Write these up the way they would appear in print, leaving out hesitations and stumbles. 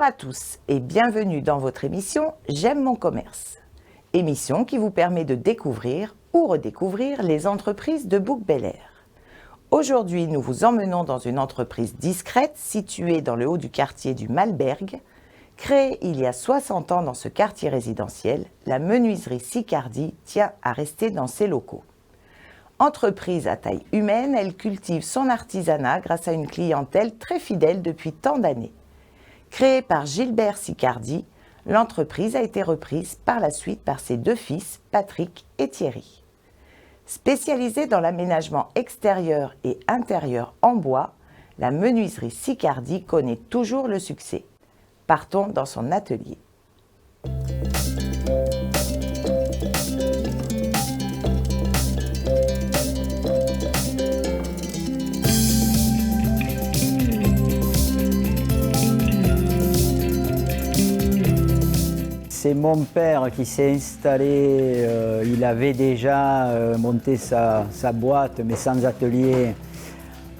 à tous et bienvenue dans votre émission J'aime mon commerce. Émission qui vous permet de découvrir ou redécouvrir les entreprises de Bouc-Bel-Air. Aujourd'hui, nous vous emmenons dans une entreprise discrète située dans le haut du quartier du Malbergue. Créée il y a 60 ans dans ce quartier résidentiel, la menuiserie Sicardi tient à rester dans ses locaux. Entreprise à taille humaine, elle cultive son artisanat grâce à une clientèle très fidèle depuis tant d'années. Créée par Gilbert Sicardi, l'entreprise a été reprise par la suite par ses deux fils, Patrick et Thierry. Spécialisée dans l'aménagement extérieur et intérieur en bois, la menuiserie Sicardi connaît toujours le succès. Partons dans son atelier. C'est mon père qui s'est installé, il avait déjà monté sa boîte, mais sans atelier,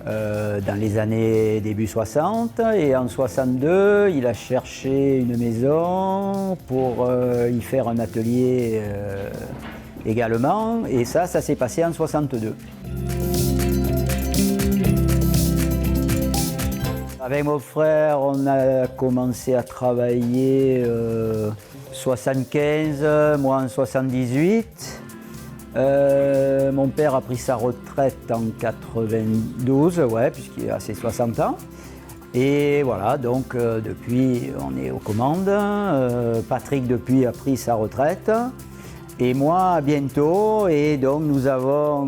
dans les années début 60. Et en 62, il a cherché une maison pour y faire un atelier également. Et ça s'est passé en 62. Avec mon frère, on a commencé à travailler 75, moi en 78. Mon père a pris sa retraite en 92, puisqu'il a ses 60 ans. Et voilà, donc depuis, on est aux commandes. Patrick, depuis, a pris sa retraite. Et moi, bientôt. Et donc, nous avons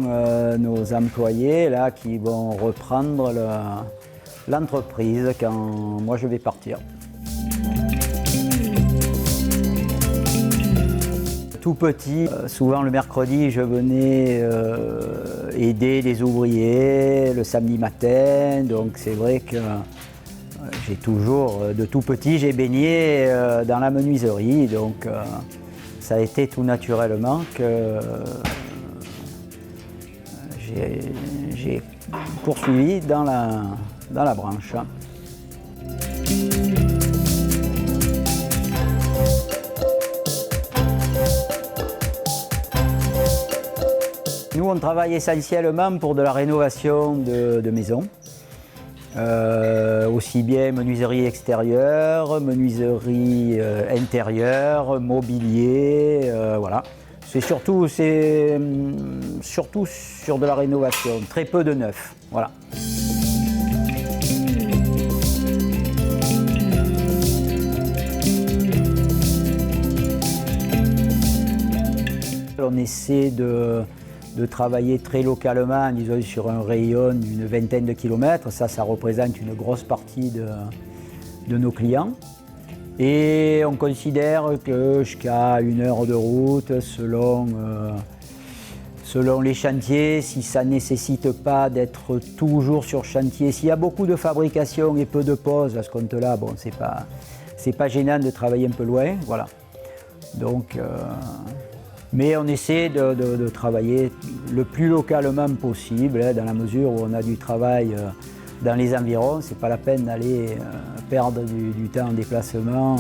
nos employés là qui vont reprendre l'entreprise quand moi je vais partir. Tout petit, souvent le mercredi, je venais aider les ouvriers le samedi matin. Donc c'est vrai que j'ai toujours, de tout petit, j'ai baigné dans la menuiserie. Donc ça a été tout naturellement que j'ai poursuivi dans la branche. Nous, on travaille essentiellement pour de la rénovation de maisons, aussi bien menuiserie extérieure, menuiserie intérieure, mobilier, voilà. C'est surtout sur de la rénovation, très peu de neuf, voilà. On essaie de travailler très localement, disons sur un rayon d'une vingtaine de kilomètres. Ça représente une grosse partie de nos clients. Et on considère que jusqu'à 1 heure de route, selon les chantiers, si ça ne nécessite pas d'être toujours sur chantier, s'il y a beaucoup de fabrication et peu de pauses, à ce compte-là, bon, c'est pas gênant de travailler un peu loin, voilà. Donc, mais on essaie de travailler le plus localement possible, dans la mesure où on a du travail dans les environs. C'est pas la peine d'aller perdre du temps en déplacement.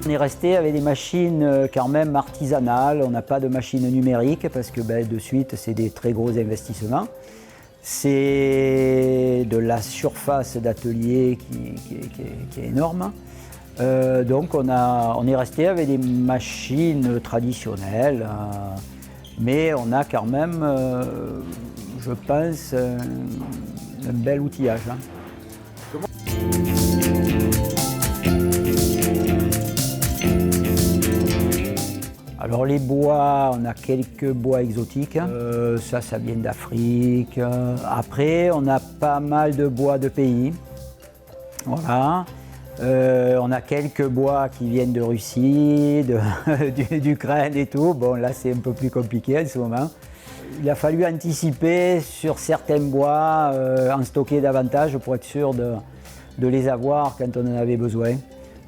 On est resté avec des machines quand même artisanales. On n'a pas de machines numériques parce que de suite, c'est des très gros investissements. C'est de la surface d'atelier qui est énorme. Donc on est resté avec des machines traditionnelles, mais on a quand même, je pense, un bel outillage. Alors les bois, on a quelques bois exotiques, ça vient d'Afrique. Après, on a pas mal de bois de pays, voilà. On a quelques bois qui viennent de Russie, d'Ukraine et tout. Bon, là, c'est un peu plus compliqué en ce moment. Il a fallu anticiper sur certains bois, en stocker davantage pour être sûr de les avoir quand on en avait besoin.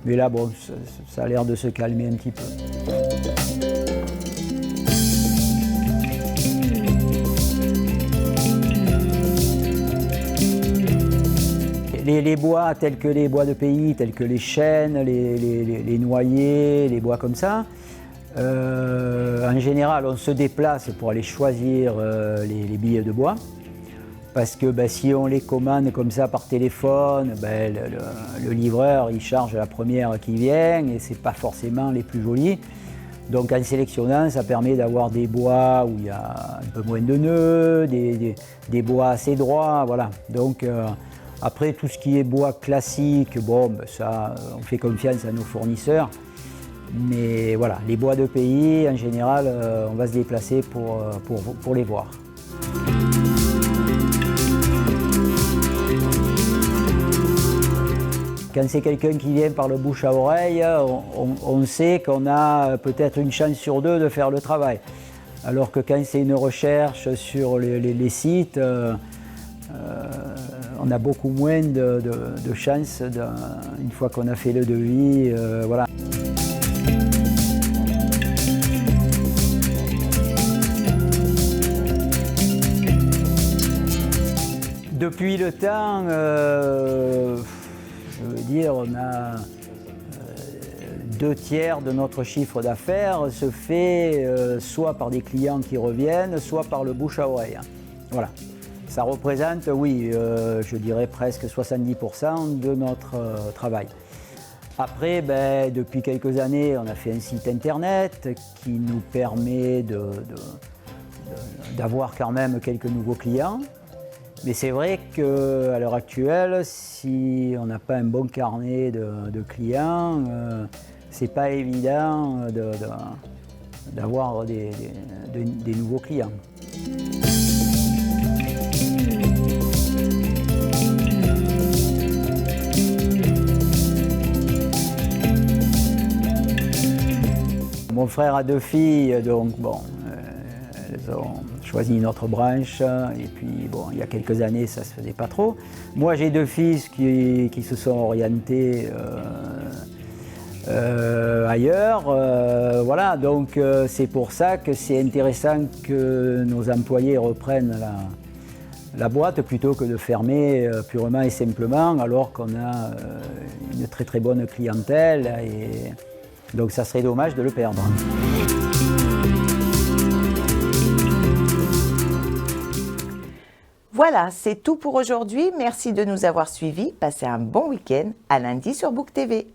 Mais là, bon, ça a l'air de se calmer un petit peu. Les bois tels que les bois de pays, tels que les chênes, les noyers, les bois comme ça, en général on se déplace pour aller choisir les billes de bois. Parce que si on les commande comme ça par téléphone, le livreur il charge la première qui vient et c'est pas forcément les plus jolis. Donc en sélectionnant, ça permet d'avoir des bois où il y a un peu moins de nœuds, des bois assez droits, voilà. Donc après tout ce qui est bois classique, ça on fait confiance à nos fournisseurs. Mais voilà, les bois de pays, en général, on va se déplacer pour les voir. Quand c'est quelqu'un qui vient par le bouche à oreille, on sait qu'on a peut-être une chance sur deux de faire le travail. Alors que quand c'est une recherche sur les sites, on a beaucoup moins de chances une fois qu'on a fait le devis. Voilà. Depuis le temps, je veux dire, on a 2/3 de notre chiffre d'affaires se fait soit par des clients qui reviennent, soit par le bouche à oreille. Voilà. Ça représente, oui, je dirais presque 70% de notre travail. Après, depuis quelques années, on a fait un site internet qui nous permet d'avoir quand même quelques nouveaux clients. Mais c'est vrai qu'à l'heure actuelle, si on n'a pas un bon carnet de clients, c'est pas évident d'avoir des nouveaux clients. Mon frère a 2 filles, donc elles ont choisi notre branche et puis il y a quelques années ça se faisait pas trop. Moi j'ai 2 fils qui se sont orientés ailleurs, voilà, donc c'est pour ça que c'est intéressant que nos employés reprennent la boîte plutôt que de fermer purement et simplement alors qu'on a une très très bonne clientèle et donc ça serait dommage de le perdre. Voilà, c'est tout pour aujourd'hui. Merci de nous avoir suivis. Passez un bon week-end. À lundi sur Book TV.